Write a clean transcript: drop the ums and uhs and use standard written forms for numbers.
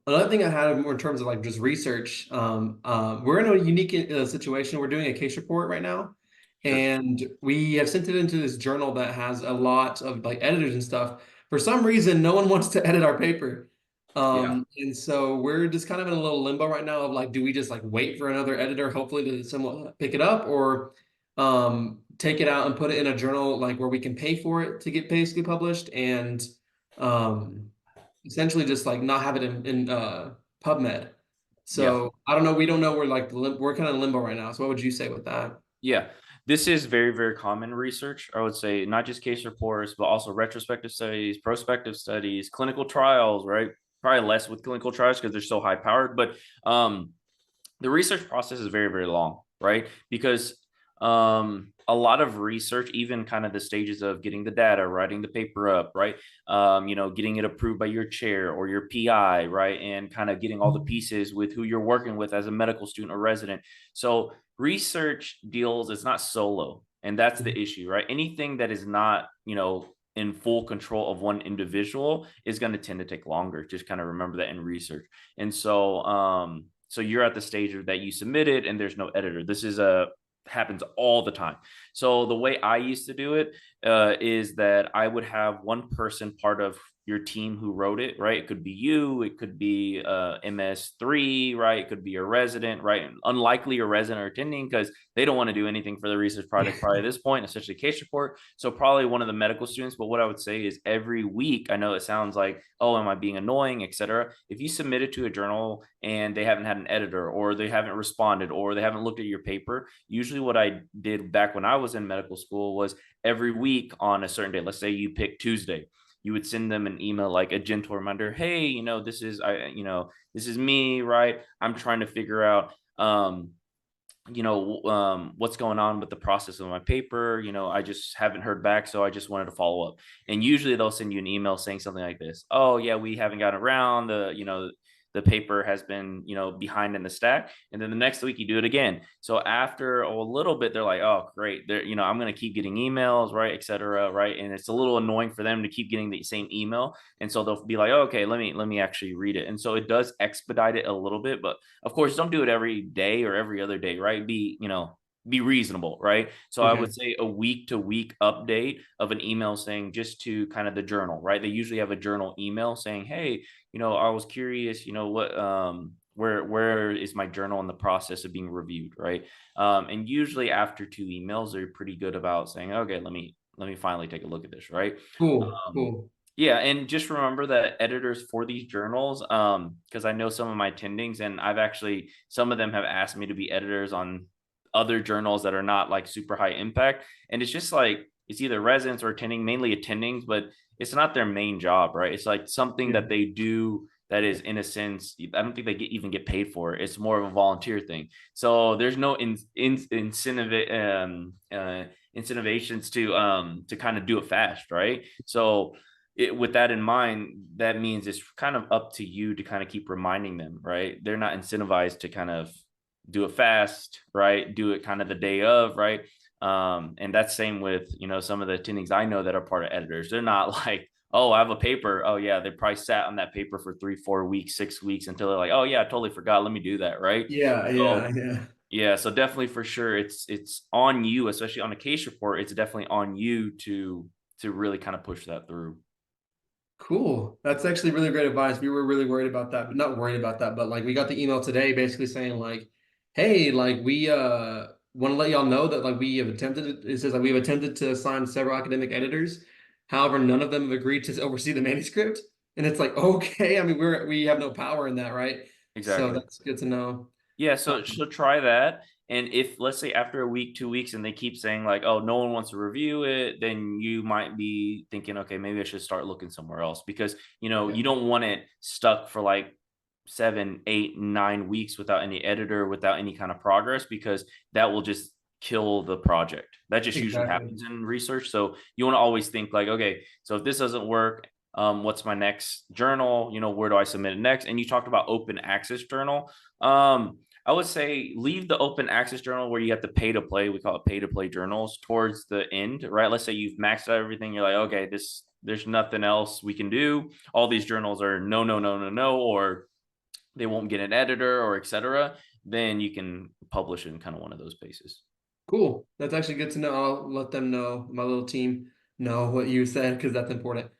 Another thing I had more in terms of like just research, we're in a unique situation. We're doing a case report right now, Sure. and we have sent it into this journal that has a lot of like editors and stuff. For some reason, no one wants to edit our paper. Yeah. And so we're just kind of in a little limbo right now of like, do we just like wait for another editor, hopefully to someone pick it up, or take it out and put it in a journal like where we can pay for it to get basically published and um essentially just like not have it in PubMed. Yeah. So I don't know. We don't know. We're like we're kind of in limbo right now. So what would you say with that? Yeah. This is very, very common research. I would say not just case reports, but also retrospective studies, prospective studies, clinical trials, right? Probably less with clinical trials because they're so high powered. But the research process is very, very long, right? Because a lot of research, even kind of the stages of getting the data, writing the paper up, right? Getting it approved by your chair or your PI, right? And kind of getting all the pieces with who you're working with as a medical student or resident. So research deals, it's not solo. And that's the issue, right? Anything that is not, in full control of one individual is going to tend to take longer. Just kind of remember that in research. And so you're at the stage that you submitted and there's no editor. This is a happens all the time. So the way I used to do it is that I would have one person part of your team who wrote it, right? It could be you, it could be MS3, right? It could be a resident, right? Unlikely a resident or attending because they don't want to do anything for the research project probably at this point, especially case report. So probably one of the medical students. But what I would say is every week, I know it sounds like, oh, am I being annoying, etc. If you submit it to a journal and they haven't had an editor or they haven't responded or they haven't looked at your paper, usually what I did back when I was in medical school was every week on a certain day, let's say you pick Tuesday, you would send them an email like a gentle reminder, hey, this is me, right? I'm trying to figure out what's going on with the process of my paper. I just haven't heard back, so I just wanted to follow up. And usually they'll send you an email saying something like this: oh yeah, we haven't gotten around, the paper has been behind in the stack. And then the next week you do it again. So after a little bit they're like, oh great, they're I'm going to keep getting emails, right, etc., right? And it's a little annoying for them to keep getting the same email, and so they'll be like, oh, okay, let me actually read it. And so it does expedite it a little bit, but of course, don't do it every day or every other day, right? Be reasonable, right? So I would Okay. say a week to week update of an email saying just to kind of the journal, right? They usually have a journal email saying, hey, I was curious, what where is my journal in the process of being reviewed, right? And usually after two emails, they're pretty good about saying, okay, let me finally take a look at this, right? Cool. Um, Cool. yeah, and just remember that editors for these journals, because I know some of my attendings, and some of them have asked me to be editors on other journals that are not like super high impact, and it's just like it's either residents or attending, mainly attendings, but it's not their main job, right? It's like something Yeah. that they do that is, in a sense, I don't think they even get paid for it. It's more of a volunteer thing. So there's no incentivations to kind of do it fast, right? So with that in mind, that means it's kind of up to you to kind of keep reminding them, right? They're not incentivized to kind of do it fast, right? Do it kind of the day of, right? And that's same with, some of the attendings I know that are part of editors. They're not like, oh, I have a paper. Oh yeah, they probably sat on that paper for 3, 4 weeks, 6 weeks until they're like, oh yeah, I totally forgot. Let me do that, right? Yeah. Yeah. So Yeah. yeah, so definitely for sure, it's on you, especially on a case report. It's definitely on you to really kind of push that through. Cool. That's actually really great advice. We were really worried about that, but not worried about that, but like we got the email today basically saying like, hey, like we want to let y'all know that like we have attempted it says like we have attempted to assign several academic editors. However, none of them have agreed to oversee the manuscript. And it's like, okay, I mean we have no power in that, right? So Exactly. that's good to know. Yeah, Uh, so try that. And if, let's say, after a week, 2 weeks, and they keep saying like, oh, no one wants to review it, then you might be thinking, okay, maybe I should start looking somewhere else, because okay. you don't want it stuck for like 7, 8, 9 weeks without any editor, without any kind of progress, because that will just kill the project. That just usually Exactly. happens in research. So you want to always think like, okay, so if this doesn't work, what's my next journal? Where do I submit it next? And you talked about open access journal. I would say leave the open access journal where you have to pay to play. We call it pay to play journals towards the end, right? Let's say you've maxed out everything. You're like, okay, there's nothing else we can do. All these journals are no, no, no, no, no, or they won't get an editor or etc., then you can publish in kind of one of those spaces. Cool. That's actually good to know. I'll let them know, my little team know what you said, because that's important.